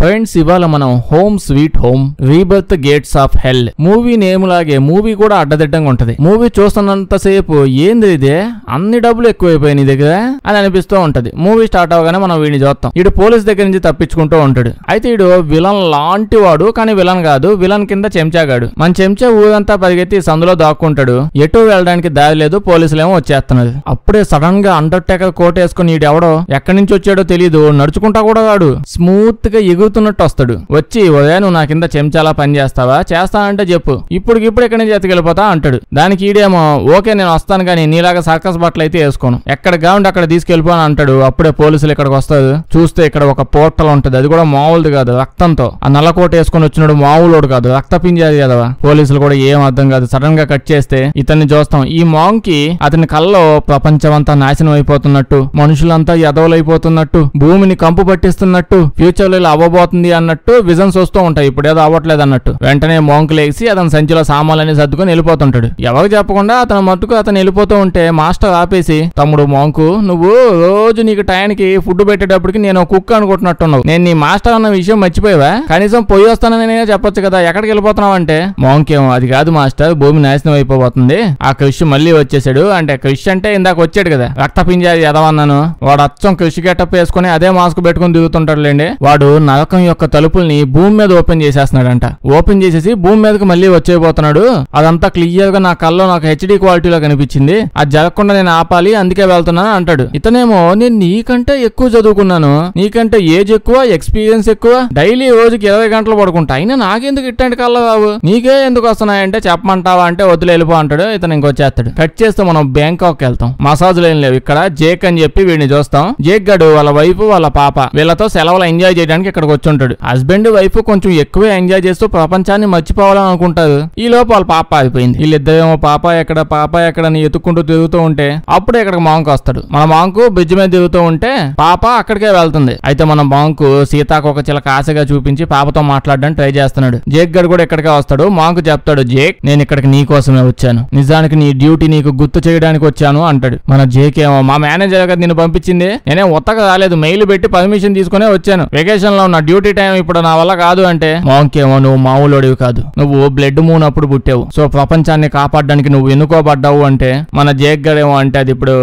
Friends, ఇవాళ మనం home sweet home rebirth gates of hell movie name లాగే movie కూడా అడ్డదిడ్డంగా ఉంటది. మూవీ చూస్తున్నంతసేపు ఏంది ఇదే, అన్ని డబ్బులు ఎక్కువైపోయాయి నీ దగ్గర అని అనిపిస్తూ ఉంటది. మూవీ స్టార్ట్ అవగానే మనం వీడిని చూస్తాం. ఇడు పోలీస్ దగ్గర నుంచి తప్పించుకుంటూ ఉంటాడు. అయితే ఇడు విలన్ లాంటి వాడు, కానీ విలన్ కాదు, విలన్ కింద చెంచాగాడు. మన చెంచా ఊరంతా పరిగెత్తి సందులో దాక్కుంటాడు. ఎటు వెళ్ళడానికి దారి లేదు, పోలీసులేమో వచ్చేస్తున్నది. అప్పుడే సడన్ గా అండర్టేకర్ కోట్ వేసుకుని ఈడు ఎవడో ఎక్కడి నుంచి వచ్చాడో తెలియదు, నడుచుకుంటా కూడా వాడు స్మూత్ గా ఎగురుతున్నట్టు వస్తాడు. వచ్చి ఉదయం నువ్వు నా కింద చెంచాలా పని చేస్తావా, చేస్తానంటే చెప్పు, ఇప్పుడు ఇక్కడి నుంచి ఎత్తుకెళ్ళిపోతా అంటాడు. దానికి ఈడేమో ఓకే నేను వస్తాను, కానీ నీలాగా సర్కస్ బట్టలు అయితే వేసుకోను, ఎక్కడ కావండి అక్కడ తీసుకెళ్ళిపోని అంటాడు. అప్పుడే పోలీసులు ఇక్కడికి వస్తారు. చూస్తే ఇక్కడ ఒక పోర్టల్ ఉంటది, అది కూడా మామూలుది కాదు, రక్తంతో. ఆ నల్లకోట వేసుకుని వచ్చినాడు మామూలుడు కాదు, రక్త పింజాది కదా. పోలీసులు కూడా ఏం అర్థం కాదు. సడన్ గా కట్ చేస్తే ఇతన్ని చూస్తాం. ఈ మాంకి అతని కల్లో ప్రపంచమంతా నాశనం అయిపోతున్నట్టు, మనుషులంతా ఎదవలైపోతున్నట్టు, భూమిని కంపు పట్టిస్తున్నట్టు, ఫ్యూచర్ లో ఇలా అవ్వబోతుంది అన్నట్టు విజన్స్ వస్తూ ఉంటాయి. ఇప్పుడు ఏదో అవ్వట్లేదు అన్నట్టు వెంటనే మాంక్ లేచి అతని సంచిలో సామాన్లని సర్దుకొని వెళ్ళిపోతుంటాడు. ఎవరికి చెప్పకుండా అతను మట్టుకు అతను వెళ్ళిపోతూ ఉంటే మాస్టర్ ఆపేసి, తమ్ముడు మాంకు, నువ్వు రోజు నీకు టైంకి ఫుడ్ పెట్టేటప్పటికి నేను కుక్ అనుకుంటున్నట్టున్నావు, నేను నీ మాస్టర్ అన్న విషయం మర్చిపోయావా, కనీసం పొయ్యి వస్తానని నేనే చెప్పొచ్చు కదా, ఎక్కడికి వెళ్ళిపోతున్నావు అంటే, మాంకేమో అది కాదు మాస్టర్, భూమి నాశనం అయిపోతుంది. ఆ క్రిష్ మళ్ళీ వచ్చేసాడు. అంటే క్రిష్ అంటే ఇందాక వచ్చాడు కదా, రక్త పింజాది ఎదవన్నాను, వాడు అచ్చం క్రిష్ గెటప్ వేసుకుని అదే మాస్క్ పెట్టుకుని దిగుతుంటాడు లేండి. వాడు నరకం యొక్క తలుపుల్ని భూమి మీద ఓపెన్ చేసేస్తున్నాడంట. ఓపెన్ చేసేసి భూమి మీదకి మళ్ళీ వచ్చేపోతున్నాడు. అదంతా క్లియర్ గా నా కల్లో నాకు హెచ్డి క్వాలిటీలో కనిపించింది, అది జరగకుండా నేను ఆపాలి, అందుకే వెళ్తున్నాను అంటాడు. ఇతనేమో నేను నీకంటే ఎక్కువ చదువుకున్నాను, నీకంటే ఏజ్ ఎక్కువ, ఎక్స్పీరియన్స్ ఎక్కువ, డైలీ రోజుకి 20 గంటలు పడుకుంటా, అయినా నాకెందుకు ఇట్టంటి కల్లో రావు, నీకే ఎందుకు వస్తున్నాయంటే చెప్పమంటావా అంటే వదిలే వెళ్ళిపో అంటాడు. ఇతను ఇంకొచ్చేస్తాడు. కట్ చేస్తే మనం బ్యాంకాక్ వెళ్తాం. మసాజులు ఏం లేవు ఇక్కడ. జేక్ అని చెప్పి వీడిని చూస్తాం. జేక్ గడు వాళ్ళ వైఫ్ వాళ్ళ పాప వీళ్ళతో సెలవులు ఎంజాయ్ చేయడానికి ఇక్కడికి వచ్చి ఉంటాడు. హస్బెండ్ వైఫ్ కొంచెం ఎక్కువే ఎంజాయ్ చేస్తూ ప్రపంచాన్ని మర్చిపోవాలని అనుకుంటారు. ఈ లోపు వాళ్ళ పాప ఆగిపోయింది. వీళ్ళిద్దరేమో పాప ఎక్కడ అని ఎత్తుకుంటూ తిరుగుతూ ఉంటే అప్పుడే ఇక్కడికి మాంకు వస్తాడు. మన మాంకు బ్రిడ్జ్ మీద తిరుగుతూ ఉంటే పాప అక్కడికే వెళ్తుంది. అయితే మన మాంకు సీతాకు ఒక చిలక ఆశగా చూపించి పాపతో మాట్లాడడానికి ట్రై చేస్తున్నాడు. జేక్ గడు కూడా ఇక్కడికే వస్తాడు. మాంకు చెప్తాడు, జేక్ నేను ఇక్కడికి నీ కోసమే వచ్చాను, నిజానికి నీ డ్యూటీ నీకు గుర్తు చేయడానికి వచ్చాను అంటాడు. మన జేక్ ఏమో మా మేనేజర్ గారు నిన్ను పంపించింది, నేనే ఒత్తగా రాలేదు, మెయిల్ పెట్టి పర్మిషన్ తీసుకునే వచ్చాను, వెకేషన్ లో ఉన్న డ్యూటీ టైం ఇప్పుడు నా వల్ల కాదు అంటే, మాంకేమో నువ్వు మామూలుడివి కాదు, నువ్వు బ్లడ్ మూన్ అప్పుడు పుట్టావు, సో ప్రపంచాన్ని కాపాడడానికి నువ్వు ఎన్నుకోబడ్డావు అంటే, మన జేక్ గడేమో అంటే అది ఇప్పుడు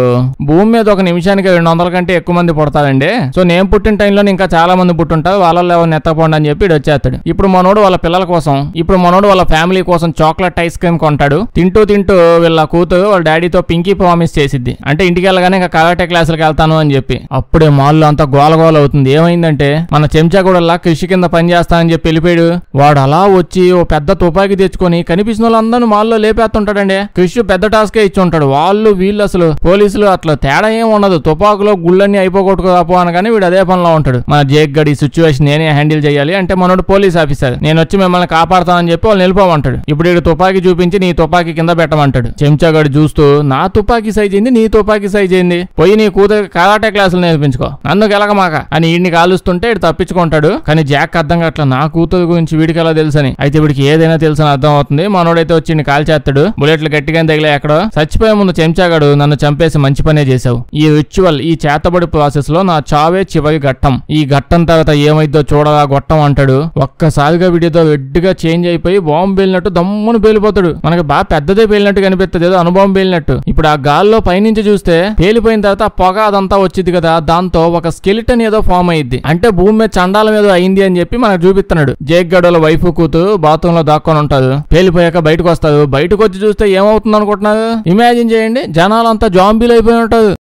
భూమి మీద ఒక నిమిషానికి 200 కంటే ఎక్కువ మంది పుడతారండి, సో నేను పుట్టిన టైంలో ఇంకా చాలా మంది పుట్టుంటారు, వాళ్ళలో ఎవరిని ఎత్తపోండి అని చెప్పి వచ్చేస్తాడు. ఇప్పుడు మనోడు వాళ్ళ పిల్లల కోసం, ఇప్పుడు మనోడు వాళ్ళ ఫ్యామిలీ కోసం చాక్లెట్ ఐస్ క్రీమ్ కొంటాడు. తింటూ వీళ్ళ కూతురు వాళ్ళ డాడీతో పింకీ ప్రామిస్ చేసిద్ది, అంటే ఇంటికి వెళ్ళగానే ఇంకా కరాటే క్లాసులకు వెళ్తాను అని చెప్పి. అప్పుడే మాల్లో అంతా గోలగోల అవుతుంది. ఏమైందంటే మన చెంచా కూడా కృషి కింద పని చేస్తానని చెప్పి వెళ్ళిపోయాడు. వాడు అలా వచ్చి ఓ పెద్ద తుపాకీ తెచ్చుకొని కనిపించిన వాళ్ళందరూ మాల్లో లేపేస్తుంటాడండి. కృషి పెద్ద టాస్కే ఇచ్చి ఉంటాడు. వీళ్ళు అసలు పోలీసులు అట్లా తేడా ఏం ఉండదు, తుపాకులో గుళ్ళన్నీ అయిపోగొట్టుకోపో అనగానే వీడు అదే పనిలో ఉంటాడు. మన జేక్ గడి సిచ్యువేషన్ నేనే హ్యాండిల్ చేయాలి అంటే, మనోడు పోలీస్ ఆఫీసర్, నేను వచ్చి మిమ్మల్ని కాపాడుతానని చెప్పి వాళ్ళు నిలిపోమంటాడు. ఇప్పుడు వీడు తుపాకీ చూపించి నీ తుపాకీ కింద పెట్టమంటాడు. చెంచాగాడు చూస్తూ, నా తుపాకీ సైజ్ అయింది, నీ తుపాకీ సైజ్ అయింది, పోయి నీ కూతురు కరాటే క్లాసులు నేర్పించుకో, నన్ను గెలకమాక అని వీడిని కాలుస్తుంటే ఇటు తప్పించుకుంటాడు. కానీ జాక్ అర్థం కావట్లా, నా కూతురు గురించి వీడికి ఎలా తెలుసని. అయితే వీడికి ఏదైనా తెలుసని అర్థం అవుతుంది. మనోడైతే వచ్చి కాల్ చేస్తాడు. బుల్లెట్లు గట్టిగా తగిలే ఎక్కడో. చచ్చిపోయే ముందు చెంచాగాడు, నన్ను చంపేసి మంచి పనే చేశావు, ఈ రిచువల్, ఈ చేతబడి ప్రాసెస్ లో నా చావే చివరి ఘట్టం, ఈ ఘట్టం తర్వాత ఏమైద్దో చూడగా గొట్టం అంటాడు. ఒక్కసారిగా వీడితో వెడ్డిగా చేంజ్ అయిపోయి బాంబు పేలినట్టు దమ్మును పేలిపోతాడు. మనకి బాగా పెద్దదే పేలినట్టు కనిపిస్తుంది, ఏదో అనుభవం పేలినట్టు. ఇప్పుడు ఆ గాల్లో పైనుంచి చూస్తే పేలిపోయిన తర్వాత పొగ అదంతా వచ్చింది కదా, దాంతో ఒక స్కెలిటన్ ఏదో ఫామ్ అయ్యింది, అంటే భూమి మీద చండాలం ఏదో అయింది అని చెప్పి మనకు చూపిస్తున్నాడు. జేక్ గడోల వైఫ్ కూతురు బాత్రూమ్ లో దాక్కొని ఉంటారు. పేలిపోయాక బయటకు వస్తారు. బయటకు వచ్చి చూస్తే ఏమవుతుంది అనుకుంటున్నారు? ఇమాజిన్ చేయండి, జనాలంతా జాంబీలు అయిపోయి ఉంటారు.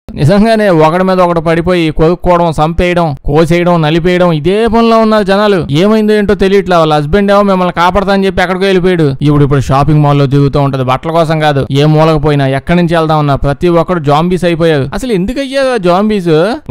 నిజంగానే ఒకడి మీద ఒకటి పడిపోయి కొనుక్కోవడం, చంపేయడం, కోసేయడం, నలిపేయడం, ఇదే పనిలో ఉన్నారు జనాలు. ఏమైందో ఏంటో తెలియట్లా. వాళ్ళ హస్బెండ్ ఏమో మిమ్మల్ని కాపాడతా అని చెప్పి ఎక్కడికో వెళ్ళిపోయాడు. ఇప్పుడు షాపింగ్ మాల్ లో తిరుగుతూ ఉంటది, బట్టల కోసం కాదు, ఏ మూలకు పోయినా ఎక్కడి నుంచి వెళ్దామన్నా ప్రతి ఒక్కడు జాంబీస్ అయిపోయారు. అసలు ఎందుకు అయ్యారు జాంబీస్?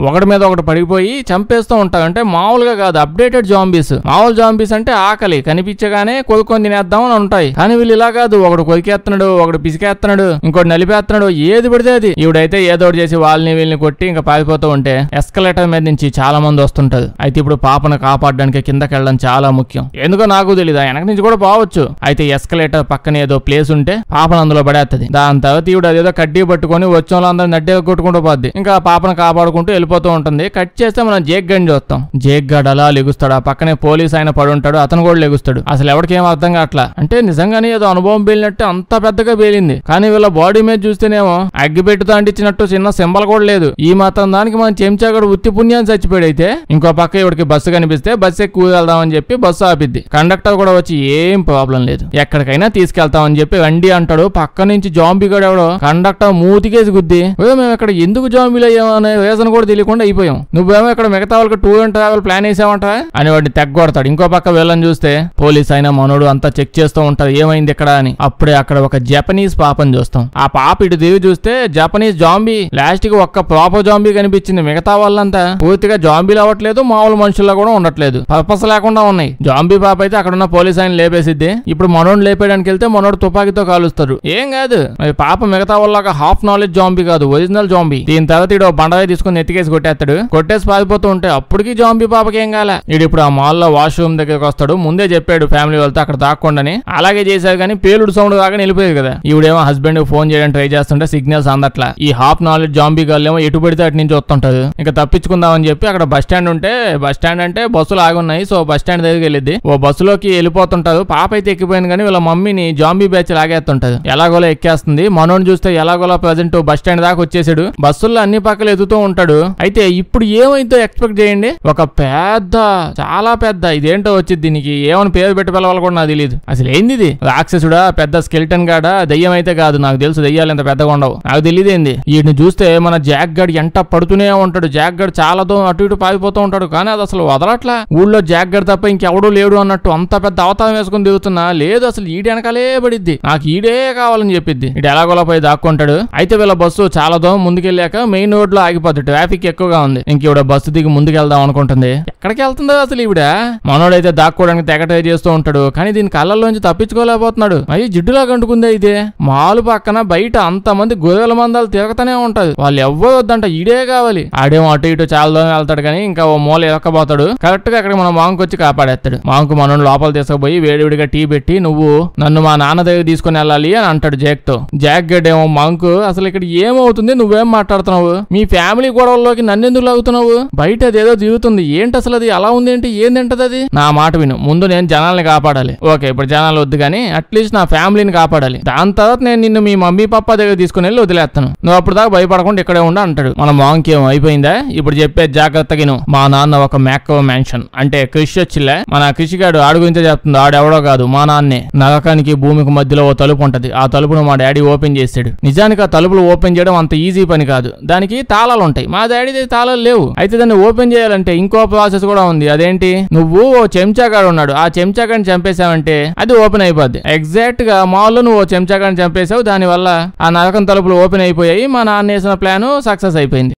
ఒకడి మీద ఒకటి పడిపోయి చంపేస్తూ ఉంటారు. అంటే మామూలుగా కాదు, అప్డేటెడ్ జాంబీస్. మామూలు జాంబీస్ అంటే ఆకలి కనిపించగానే కొనుక్కొని తినేద్దాం అని ఉంటాయి. కానీ వీళ్ళు ఇలా కాదు, ఒకడు కొరికేస్తున్నాడు, ఒకడు పిసికేస్తున్నాడు, ఇంకోటి నలిపేస్తున్నాడు, ఏది పడితే అది. ఈవిడైతే ఏదో ఒకటి చేసి వాళ్ళని వీళ్ళని కొట్టి ఇంకా పారిపోతూ ఉంటే ఎస్కలేటర్ మీద నుంచి చాలా మంది వస్తుంటారు. అయితే ఇప్పుడు పాపను కాపాడడానికి కిందకి వెళ్ళడం చాలా ముఖ్యం. ఎందుకో నాకు తెలీదు, వెనక నుంచి కూడా పోవచ్చు. అయితే ఎస్కలేటర్ పక్కన ఏదో ప్లేస్ ఉంటే పాపను అందులో పడేస్తుంది. దాని తర్వాత ఈవిడ అదేదో కడ్డీ పట్టుకొని వచ్చిన వాళ్ళందరూ నడ్డే కొట్టుకుంటూ పోద్ది. ఇంకా పాపను కాపాడుకుంటూ వెళ్ళిపోతూ ఉంటుంది. కట్ చేస్తే మనం జేక్ గడిని చూస్తాం. జేక్ గడ్ అలా లెగుస్తాడు. ఆ పక్కనే పోలీస్ ఆయన పడి ఉంటాడు, అతను కూడా లెగుస్తాడు. అసలు ఎవరికి ఏం అర్థం కావట్లా. అంటే నిజంగానే ఏదో అనుభవం పేలినట్టు అంత పెద్దగా పేలింది. కానీ వీళ్ళ బాడీ మీద చూస్తేనేమో అగ్గిపెట్టుతో అంటించినట్టు చిన్న సింబల్ కూడా లేదు. ఈ మాత్రం దానికి మన చెంచాగడు ఉత్తి పుణ్యాన్ని చచ్చిపోయాడు. అయితే ఇంకో పక్క ఇవిడికి బస్సు కనిపిస్తే బస్సు ఎక్కువ వెళ్దామని చెప్పి బస్సు ఆపిద్ది. కండక్టర్ కూడా వచ్చి ఏం ప్రాబ్లం లేదు, ఎక్కడికైనా తీసుకెళ్తామని చెప్పి వండి అంటాడు. పక్క నుంచి జాంబీ గడు ఎవడో కండక్టర్ మూతికేసి గుద్ది, మేము ఇక్కడ ఎందుకు జాంబీలు అయ్యామనే రీజన్ కూడా తెలియకుండా అయిపోయాం. నువ్వేమో ఇక్కడ మిగతా వాళ్ళకి టూర్ అండ్ ట్రావెల్ ప్లాన్ వేసావంట అని వాడిని తెగ్గొడతాడు. ఇంకో పక్క వీళ్ళని చూస్తే పోలీస్ అయినా మనోడు అంతా చెక్ చేస్తూ ఉంటారు ఏమైంది ఇక్కడ అని. అప్పుడే అక్కడ ఒక జపనీస్ పాపని చూస్తాం. ఆ పాప ఇటు దిగి చూస్తే జపనీస్ జాంబీ. లాస్ట్ కి ఒక్క ప్రాపర్ జాంబీ కనిపించింది. మిగతా వాళ్ళంతా పూర్తిగా జాంబీలు అవ్వట్లేదు, మామూలు మనుషుల్లో కూడా ఉండట్లేదు, పర్పస్ లేకుండా ఉన్నాయి. జాంబీ పాప అయితే అక్కడ ఉన్న పోలీస్ ఆయన లేపేసిద్ది. ఇప్పుడు మనోడు లేపేయడానికి వెళ్తే మనోడు తుపాకీతో కాలుస్తారు. ఏం కాదు, పాప మిగతా వాళ్ళగా హాఫ్ నాలెడ్జ్ జాంబీ కాదు, ఒరిజినల్ జాంబీ. దీని తర్వాత ఇడు బండవే తీసుకుని ఎత్తికేసి కొట్టేస్తాడు. కొట్టేసి పారిపోతూ ఉంటే అప్పటికి జాంబీ పాపకి ఏం కాలే. ఇడు ఇప్పుడు ఆ మాల్లో వాష్రూమ్ దగ్గరకు వస్తాడు. ముందే చెప్పాడు ఫ్యామిలీ వాళ్ళతో అక్కడ దాక్కుండాని. అలాగే చేశారు కానీ పేలుడు సౌండ్ దాకా వెళ్ళిపోయేది కదా. ఇవిడేమో హస్బెండ్ ఫోన్ చేయడానికి ట్రై చేస్తుంటే సిగ్నల్స్ అందట్లా. ఈ హాఫ్ నాలెడ్జ్ జాంబీ గర్ల్ ఏమో ఎటు పడితే అటు నుంచి వస్తుంటది. ఇంకా తప్పించుకుందామని చెప్పి అక్కడ బస్ స్టాండ్ ఉంటే, బస్ స్టాండ్ అంటే బస్సులు ఆగున్నాయి, సో బస్ స్టాండ్ దగ్గరికి వెళ్ళిద్ది. ఓ బస్సులోకి వెళ్ళిపోతుంటారు. పాప అయితే ఎక్కిపోయింది కానీ వీళ్ళ మమ్మీని జాంబీ బ్యాచ్ లాగేస్తుంటది. ఎలాగోలా ఎక్కేస్తుంది. మనోని చూస్తే ఎలాగోలా ప్రజెంట్ బస్ స్టాండ్ దాకా వచ్చేసాడు. బస్సుల్లో అన్ని పక్కలు ఎదుగుతూ ఉంటాడు. అయితే ఇప్పుడు ఏమైతే ఎక్స్పెక్ట్ చేయండి, ఒక పెద్ద చాలా పెద్ద ఇదేంటో వచ్చింది. దీనికి ఏమని పేరు పెట్టి పిలవాలి కూడా నాకు తెలియదు. అసలు ఏంది ఇది, రాక్షసుడా, పెద్ద స్కెల్టన్ గాడా, దయ్యం అయితే కాదు. నాకు తెలుసు దయ్యాలు ఎంత పెద్దగా ఉండవు, నాకు తెలియదేంది. వీటిని చూస్తే మన జాక్ గడ్ ఎంట పడుతూనే ఉంటాడు. జాక్ గడ్ చాలా దూరం అటు ఇటు పారిపోతూ ఉంటాడు. కానీ అది అసలు వదలట్లా. ఊళ్ళో జాక్ గడ్ తప్ప ఇంకెవడూ లేడు అన్నట్టు అంత పెద్ద అవతారం వేసుకుని దిగుతున్నా లేదు, అసలు ఈడు వెనకాలే పడిద్ది. నాకు ఈడే కావాలని చెప్పిద్ది. ఇటు ఎలాగోలా పోయి దాక్కుంటాడు. అయితే వీళ్ళ బస్సు చాలా దూరం ముందుకెళ్ళాక మెయిన్ రోడ్ లో ఆగిపోద్ది. ట్రాఫిక్ ఎక్కువగా ఉంది. ఇంక ఈవిడ బస్సు దిగి ముందుకెళ్దాం అనుకుంటుంది. ఎక్కడికి వెళ్తుందో అసలు ఈవిడ. మనోడైతే దాక్కోవడానికి తెగ ట్రై చేస్తూ ఉంటాడు. కానీ దీని కళ్ళల్లోంచి తప్పించుకోలేకపోతున్నాడు. అయ్యి జిడ్డులా కంటుకుందే ఇదే. మాలు పక్కన బయట అంత మంది గొర్రెల మందాలు తిరగతానే ఉంటది. వాళ్ళు ఎవ్వరు వద్దంట, ఈడే కావాలి. ఆడేమో అటు ఇటు చాలా దూరం వెళ్తాడు కానీ ఇంకా ఓ మూల ఎరక్కపోతాడు. కరెక్ట్ గా అక్కడ మన మాంకు వచ్చి కాపాడేస్తాడు. మాంకు మనోడు లోపల తీసుకుపోయి వేడివిడిగా టీ పెట్టి నువ్వు నన్ను మా నాన్న దగ్గర తీసుకుని వెళ్ళాలి అని అంటాడు జాక్ తో. జాక్ గడ్ ఏమో మాంకు అసలు ఇక్కడ ఏమవుతుంది, నువ్వేం మాట్లాడుతున్నావు, మీ ఫ్యామిలీ గొడవల్లోకి నన్ను ఎందుకు లాగుతున్నావు, బయట అదేదో దిగుతుంది ఏంటి, అసలు అది అలా ఉంది ఏంటి, ఏంటది అది, నా మాట విను, ముందు నేను జనాల్ని కాపాడాలి. ఓకే ఇప్పుడు జనాలు వద్దు కానీ అట్లీస్ట్ నా ఫ్యామిలీని కాపాడాలి. దాని తర్వాత నేను నిన్ను మీ మమ్మీ పప్ప దగ్గర తీసుకుని వెళ్ళి వదిలేస్తాను, నువ్వు అప్పుడు దాకా భయపడకుండా ఇక్కడే ఉండి అంటాడు. మన మాంకి ఏమో అయిపోయిందా, ఇప్పుడు చెప్పే జాగ్రత్తగా మా నాన్న ఒక మ్యాక్రో మ్యాన్షన్ అంటే కృషి వచ్చిలే. మన కృషిగాడు ఆడు గురించే చెప్తుంది. ఆడెవడో కాదు మా నాన్నే. నరకానికి భూమికి మధ్యలో ఓ తలుపు ఉంటది. ఆ తలుపును మా డాడీ ఓపెన్ చేసాడు. నిజానికి ఆ తలుపులు ఓపెన్ చేయడం అంత ఈజీ పని కాదు, దానికి తాళాలు ఉంటాయి. మా డాడీ తాళాలు లేవు. అయితే దాన్ని ఓపెన్ చేయాలంటే ఇంకో ప్రాసెస్ కూడా ఉంది. అదేంటి, నువ్వు ఓ చెంచాగాడు ఉన్నాడు, ఆ చెంచాగాడిని చంపేశావంటే అది ఓపెన్ అయిపోద్ది. ఎగ్జాక్ట్ గా మాల్లో నువ్వు ఓ చెంచాగాడిని చంపేశావు, దాని వల్ల ఆ నరకం తలుపులు ఓపెన్ అయిపోయాయి. మా నాన్న వేసిన ప్లాన్ సక్సెస్ అయిపోయింది.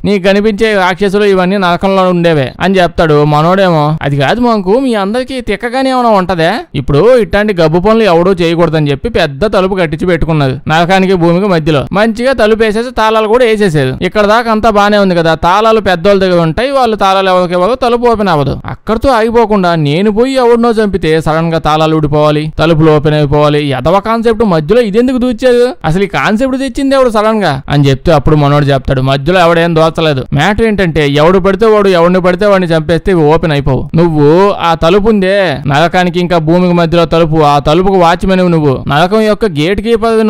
నీకు కనిపించే రాక్షసులు ఇవన్నీ నరకంలో ఉండేవే అని చెప్తాడు. మనోడేమో అది కాదు మాకు, మీ అందరికి తిక్కగానే ఏమైనా ఉంటదే, ఇప్పుడు ఇట్లాంటి గబ్బు పనులు ఎవడూ చేయకూడదని చెప్పి పెద్ద తలుపు కట్టించి పెట్టుకున్నది నరకానికి భూమికి మధ్యలో. మంచిగా తలుపు వేసేసి తాళాలు కూడా వేసేసేది. ఇక్కడ దాకా అంతా బానే ఉంది కదా, తాళాలు పెద్దోళ్ళ దగ్గర ఉంటాయి, వాళ్ళు తాళాలు ఎవరికి ఇవ్వరు, తలుపు ఓపెన్ అవ్వదు. అక్కడితో ఆగిపోకుండా నేను పోయి ఎవరినో చంపితే సడన్ గా తాళాలు ఊడిపోవాలి, తలుపులు ఓపెన్ అయిపోవాలి. ఎదవ కాన్సెప్ట్ మధ్యలో ఇదెందుకు దూచారు, అసలు ఈ కాన్సెప్ట్ తెచ్చింది ఎవడు సడన్ గా అని చెప్తే అప్పుడు మనోడు చెప్తాడు మధ్యలో ఎవడేం దోచలేదు. మ్యాటర్ ఏంటంటే ఎవడు పడితే వాడు ఎవడిని పడితే వాడిని చంపేస్తే ఓపెన్ అయిపోవు. నువ్వు ఆ తలుపు ఉందే నరకానికి ఇంకా భూమికి మధ్యలో తలుపు, ఆ తలుపుకు వాచ్మెన్ నువ్వు, నరకం యొక్క గేట్ కీపర్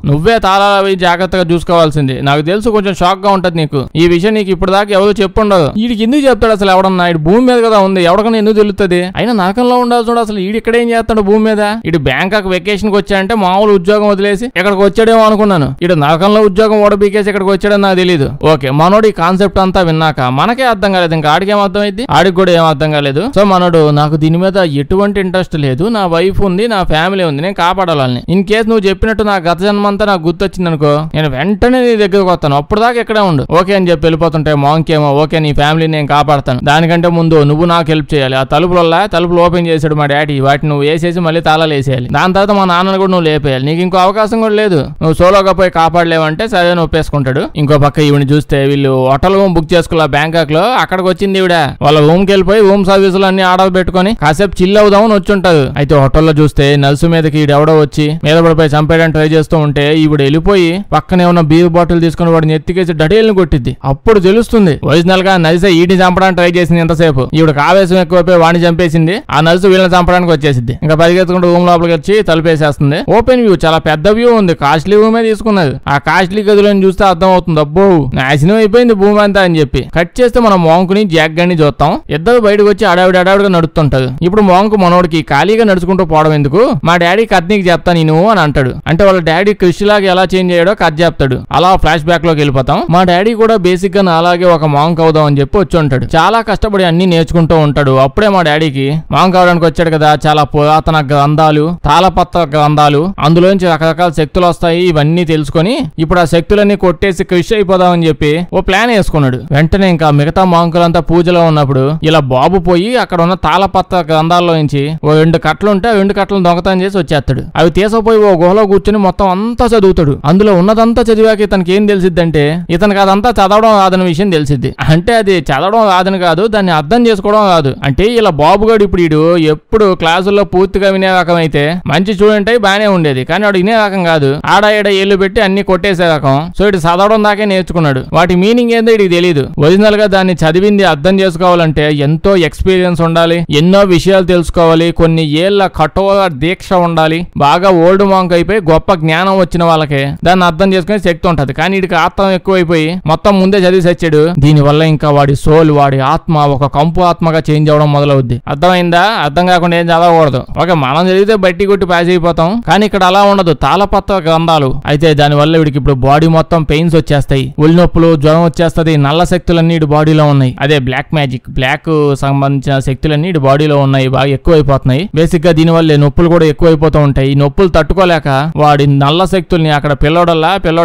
నువ్వే తాళాలు జాగ్రత్తగా చూసుకోవాల్సింది. నాకు తెలుసు కొంచెం షాక్ గా ఉంటది నీకు, ఈ విషయం నీకు ఇప్పుడు దాకా ఎవరు చెప్పుండదు. వీడికి ఎందుకు చెప్తాడు అసలు ఎవడన్నా, ఇటు భూమి మీద కదా ఉంది, ఎవరికన్నా ఎందుకు తెలుస్తుంది, అయినా నరకంలో ఉండాల్సి చూడు అసలు ఈడు ఇక్కడ ఏం చేస్తాడు భూమి మీద. ఇటు బ్యాంకాక్ వెకేషన్ కి వచ్చాడంటే మామూలు ఉద్యోగం వదిలేసి ఇక్కడికి వచ్చాడేమో అనుకున్నాను, ఇటు నరకంలో ఉద్యోగం ఓడబీకేసి ఇక్కడికి వచ్చాడని నాకు తెలియదు. ఓకే మనోడు మనోడు ఈ కాన్సెప్ట్ అంతా విన్నాక మనకే అర్థం కాలేదు, ఇంకా ఆడికి ఏం అర్థం అయింది, ఆడికి కూడా ఏం అర్థం కాలేదు. సో మనోడు నాకు దీని మీద ఎటువంటి ఇంట్రెస్ట్ లేదు, నా వైఫ్ ఉంది, నా ఫ్యామిలీ ఉంది, నేను కాపాడాలని. ఇన్ కేసు నువ్వు చెప్పినట్టు నా గత జన్మంతా నాకు గుర్తొచ్చింది అనుకో, నేను వెంటనే నీ దగ్గరకు వస్తాను, అప్పుడు దాకా ఇక్కడే ఉండు ఓకే అని చెప్పి వెళ్ళిపోతుంటే మాంక్ ఏమో ఓకే నీ ఫ్యామిలీని నేను కాపాడతాను, దానికంటే ముందు నువ్వు నాకు హెల్ప్ చేయాలి. ఆ తలుపులు ఓపెన్ చేశాడు మా డాడీ, వాటిని నువ్వు వేసేసి మళ్ళీ తాళాలు వేసేయాలి. దాని తర్వాత మా నాన్నను కూడా నువ్వు లేపేయాలి, నీకు ఇంకో అవకాశం కూడా లేదు, నువ్వు సోలోగా పోయి కాపాడలేవంటే సరే నువ్వు ఒప్పేసుకుంటాడు. ఇంకో పక్క ఈవిని చూస్తే వీళ్ళు హోటల్ రూమ్ బుక్ చేసుకోవాలి బ్యాంకాక్ లో, అక్కడికి వచ్చింది ఈవిడ వాళ్ళ రూమ్ కి వెళ్ళిపోయి రూమ్ సర్వీసులు అన్ని ఆర్డర్ పెట్టుకుని కాసేపు చిల్ అవుదామని వచ్చి ఉంటది. అయితే హోటల్లో చూస్తే నర్సు మీదకి ఈడెవడో వచ్చి మీద పడిపోయి చంపేయడానికి ట్రై చేస్తూ ఉంటే ఈవిడ వెళ్ళిపోయి పక్కనే ఉన్న బీర్ బాటిల్ తీసుకుని వాడిని ఎత్తికేసి డడేల్ని కొట్టిద్ది. అప్పుడు తెలుస్తుంది ఒరిజినల్ గా నర్సే ఈడిని చంపడానికి ట్రై చేసింది ఎంతసేపు, ఈవిడకి ఆవేశం ఎక్కువైపోయి వాడిని చంపేసింది, ఆ నర్సు వీళ్ళని చంపడానికి వచ్చేసింది. ఇంకా పరిగెత్తుకుంటూ రూమ్ లోపలికి వచ్చి తలుపేసేస్తుంది. ఓపెన్ వ్యూ, చాలా పెద్ద వ్యూ ఉంది, కాస్ట్లీ రూమే తీసుకున్నది. ఆ కాస్ట్లీ గదిలోని చూస్తే అర్థం అవుతుంది అబ్బో నాశనం అయిపోయింది భూమి అంతా అని చెప్పి. కట్ చేస్తే మనం మాంకుని జాక్ గని చూస్తాం, ఇద్దరు బయటకు వచ్చి అడావిడిగా నడుస్తుంటారు. ఇప్పుడు మాంకు మనోడికి ఖాళీగా నడుచుకుంటూ పోవడం ఎందుకు, మా డాడీ కథ నీకు చెప్తా నేను అని అంటాడు. అంటే వాళ్ళ డాడీ కృషి లాగా ఎలా చేంజ్ అయ్యాడో కథ చెప్తాడు. అలా ఫ్లాష్ బ్యాక్ లోకి వెళ్ళిపోతాం. మా డాడీ కూడా బేసిక్ గా అలాగే ఒక మాంక్ అవుదాం అని చెప్పి వచ్చి ఉంటాడు. చాలా కష్టపడి అన్ని నేర్చుకుంటూ ఉంటాడు. అప్పుడే మా డాడీకి మాంక్ అవడానికి వచ్చాడు కదా, చాలా పురాతన గ్రంథాలు, తాళపత్ర గ్రంథాలు, అందులోంచి రకరకాల శక్తులు వస్తాయి. ఇవన్నీ తెలుసుకొని ఇప్పుడు ఆ శక్తులన్నీ కొట్టేసి కృషి అయిపోదామని చెప్పి ఓ ప్లాన్ వేసుకున్నాడు. వెంటనే ఇంకా మిగతా మాంకులంతా పూజలో ఉన్నప్పుడు ఇలా బాబు పోయి అక్కడ ఉన్న తాళపత్ర గ్రంథాల్లో నుంచి ఓ 2 కట్టలు ఉంటే ఆ 2 కట్టలను దొంగతనం చేసి వచ్చేస్తాడు. అవి తీసుకుపోయి ఓ గుహలో కూర్చొని మొత్తం అంతా చదువుతాడు. అందులో ఉన్నదంతా చదివాక ఇతనికి ఏం తెలిసిద్దంటే ఇతనికి అదంతా చదవడం రాదని విషయం తెలిసిద్ది. అంటే అది చదవడం రాదని కాదు, దాన్ని అర్థం చేసుకోవడం రాదు. అంటే ఇలా బాబుగాడు ఇప్పుడు వీడు ఎప్పుడు క్లాసుల్లో పూర్తిగా వినే రకం అయితే మంచి స్టూడెంట్ అయి బానే ఉండేది, కానీ వాడు వినే రకం కాదు, ఆడ ఏళ్ళు పెట్టి అన్ని కొట్టేసే రకం. సో ఇటు చదవడం దాకే నేర్చుకున్నాడు, వాటి మీనింగ్ ఏందో ఇడికి తెలియదు. ఒరిజినల్ గా దాన్ని చదివింది అర్థం చేసుకోవాలంటే ఎంతో ఎక్స్పీరియన్స్ ఉండాలి, ఎన్నో విషయాలు తెలుసుకోవాలి, కొన్ని ఏళ్ల కఠోర దీక్ష ఉండాలి. బాగా ఓల్డ్ మాంక్ అయిపోయి గొప్ప జ్ఞానం వచ్చిన వాళ్ళకే దాన్ని అర్థం చేసుకునే శక్తి ఉంటది. కానీ వీడికి ఆత్మ ఎక్కువైపోయి మొత్తం ముందే చదివి సచ్చాడు. దీని వల్ల ఇంకా వాడి సోల్, వాడి ఆత్మ ఒక కంపు ఆత్మగా చేంజ్ అవడం మొదలవుద్ది. అర్థమైందా? అర్థం కాకుండా ఏం చదవకూడదు. ఓకే మనం చదివితే బట్టి కొట్టి పాస్ అయిపోతాం, కానీ ఇక్కడ అలా ఉండదు, తాళపత్ర గ్రంథాలు. అయితే దాని వల్ల వీడికి ఇప్పుడు బాడీ మొత్తం పెయిన్స్ వచ్చేస్తాయి, ఒళ్ళు నొప్పులు, జ్వరం వచ్చేస్తది, నల్ల శక్తులన్నీ ఇటు బాడీలో ఉన్నాయి. అదే బ్లాక్ మ్యాజిక్, బ్లాక్ సంబంధించిన శక్తులన్నీ ఇటు బాడీలో ఉన్నాయి, బాగా ఎక్కువైపోతున్నాయి. బేసిక్ గా దీని వల్లే నొప్పులు కూడా ఎక్కువైపోతూ ఉంటాయి. ఈ నొప్పులు తట్టుకోలేక వాడి నల్ల శక్తుల్ని అక్కడ పిల్లోడు